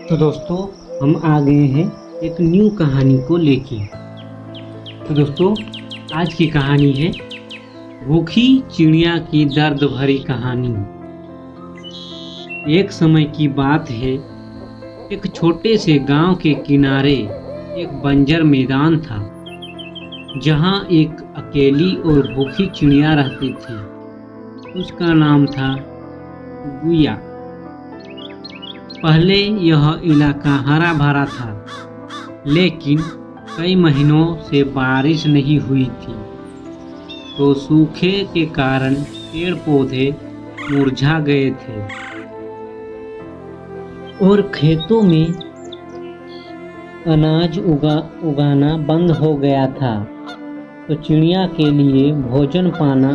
तो दोस्तों हम आ गए हैं एक न्यू कहानी को लेके। तो दोस्तों आज की कहानी है भूखी चिड़िया की दर्द भरी कहानी। एक समय की बात है, एक छोटे से गांव के किनारे एक बंजर मैदान था जहां एक अकेली और भूखी चिड़िया रहती थी। उसका नाम था गुया। पहले यह इलाका हरा भरा था, लेकिन कई महीनों से बारिश नहीं हुई थी, तो सूखे के कारण पेड़ पौधे मुरझा गए थे और खेतों में अनाज उगाना बंद हो गया था। तो चिड़िया के लिए भोजन पाना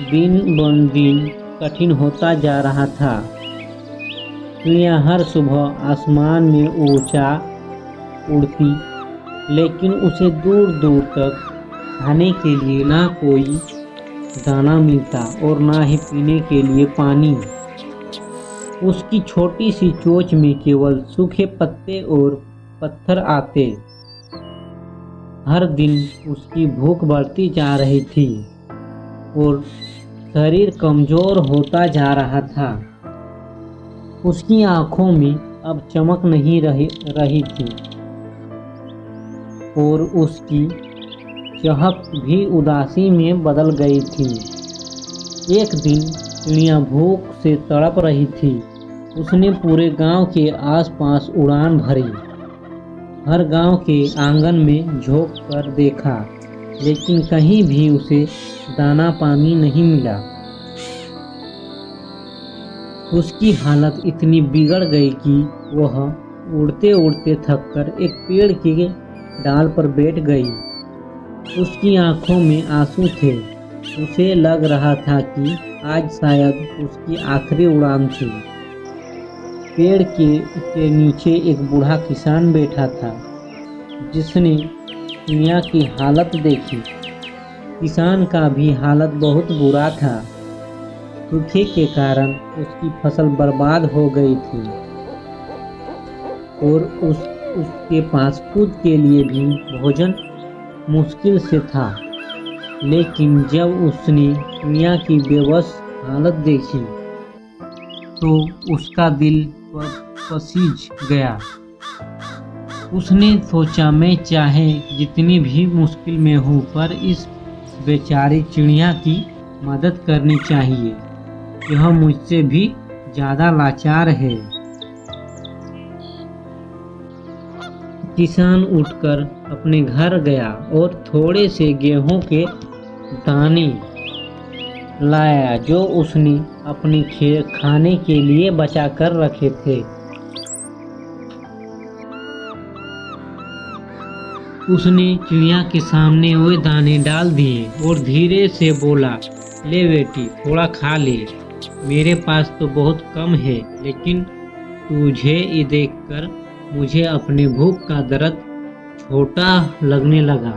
दिन ब दिन कठिन होता जा रहा था। चिड़िया हर सुबह आसमान में ऊंचा उड़ती, लेकिन उसे दूर दूर तक खाने के लिए ना कोई दाना मिलता और ना ही पीने के लिए पानी। उसकी छोटी सी चोंच में केवल सूखे पत्ते और पत्थर आते। हर दिन उसकी भूख बढ़ती जा रही थी और शरीर कमजोर होता जा रहा था। उसकी आंखों में अब चमक नहीं रही थी और उसकी चहक भी उदासी में बदल गई थी। एक दिन चिड़िया भूख से तड़प रही थी। उसने पूरे गांव के आसपास उड़ान भरी, हर गांव के आंगन में झोंक कर देखा, लेकिन कहीं भी उसे दाना पानी नहीं मिला। उसकी हालत इतनी बिगड़ गई कि वह उड़ते उड़ते थककर एक पेड़ के डाल पर बैठ गई। उसकी आंखों में आंसू थे। उसे लग रहा था कि आज शायद उसकी आखिरी उड़ान थी। पेड़ के नीचे एक बूढ़ा किसान बैठा था, जिसने चिड़िया की हालत देखी। किसान का भी हालत बहुत बुरा था। सूखे के कारण उसकी फसल बर्बाद हो गई थी और उसके पास खुद के लिए भी भोजन मुश्किल से था। लेकिन जब उसने चिड़िया की बेबस हालत देखी तो उसका दिल पसीज गया। उसने सोचा, मैं चाहे जितनी भी मुश्किल में हूँ, पर इस बेचारी चिड़िया की मदद करनी चाहिए। यह मुझसे भी ज्यादा लाचार है। किसान उठकर अपने घर गया और थोड़े से गेहूं के दाने लाया, जो उसने अपने खाने के लिए बचा कर रखे थे। उसने चिड़िया के सामने वो दाने डाल दिए और धीरे से बोला, ले बेटी, थोड़ा खा ले। मेरे पास तो बहुत कम है, लेकिन तुझे ये देखकर मुझे अपने भूख का दर्द छोटा लगने लगा।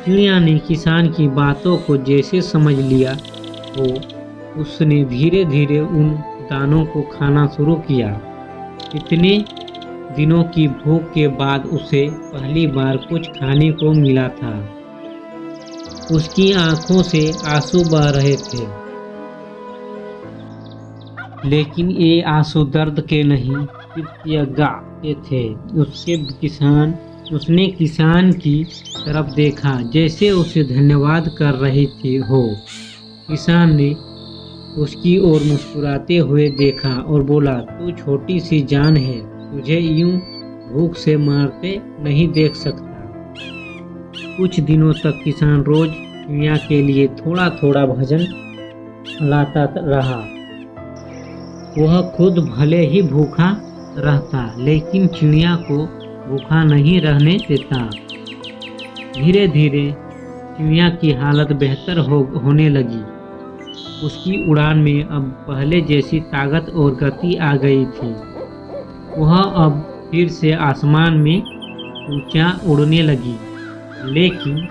चिड़िया ने किसान की बातों को जैसे समझ लिया, तो उसने धीरे धीरे उन दानों को खाना शुरू किया। इतने दिनों की भूख के बाद उसे पहली बार कुछ खाने को मिला था। उसकी आंखों से आंसू बह रहे थे, लेकिन ये आंसू दर्द के नहीं, कृतज्ञता के थे। उसने किसान की तरफ देखा, जैसे उसे धन्यवाद कर रही थी हो। किसान ने उसकी ओर मुस्कुराते हुए देखा और बोला, तू छोटी सी जान है, तुझे यूं भूख से मरते नहीं देख सकता। कुछ दिनों तक किसान रोज चिड़िया के लिए थोड़ा थोड़ा भोजन लाता रहा। वह खुद भले ही भूखा रहता, लेकिन चिड़िया को भूखा नहीं रहने देता। धीरे धीरे चिड़िया की हालत बेहतर होने लगी। उसकी उड़ान में अब पहले जैसी ताकत और गति आ गई थी। वह अब फिर से आसमान में ऊंचा उड़ने लगी, लेकिन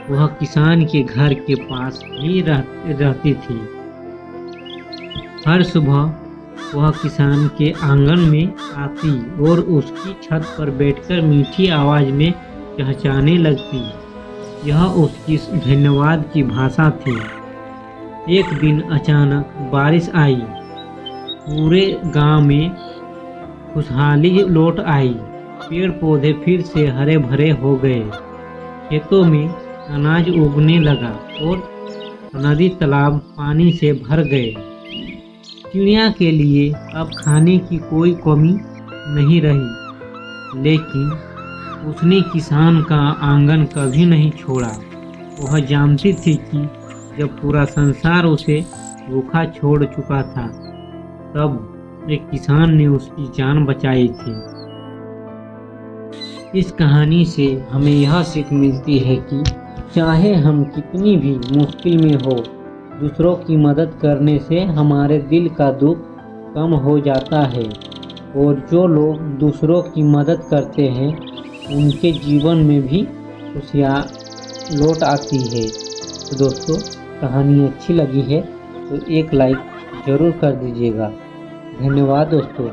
वह किसान के घर के पास ही रहती थी। हर सुबह वह किसान के आंगन में आती और उसकी छत पर बैठकर मीठी आवाज में चहचहाने लगती। यह उसकी धन्यवाद की भाषा थी। एक दिन अचानक बारिश आई। पूरे गांव में खुशहाली लौट आई। पेड़ पौधे फिर से हरे भरे हो गए। खेतों में अनाज उगने लगा और नदी तालाब पानी से भर गए। चिड़िया के लिए अब खाने की कोई कमी नहीं रही। लेकिन उसने किसान का आंगन कभी नहीं छोड़ा। वह जानती थी कि जब पूरा संसार उसे भूखा छोड़ चुका था, तब एक किसान ने उसकी जान बचाई थी। इस कहानी से हमें यह सीख मिलती है कि चाहे हम कितनी भी मुश्किल में हो, दूसरों की मदद करने से हमारे दिल का दुख कम हो जाता है और जो लोग दूसरों की मदद करते हैं उनके जीवन में भी खुशियाँ लौट आती है। तो दोस्तों, कहानी अच्छी लगी है तो एक लाइक ज़रूर कर दीजिएगा। धन्यवाद दोस्तों।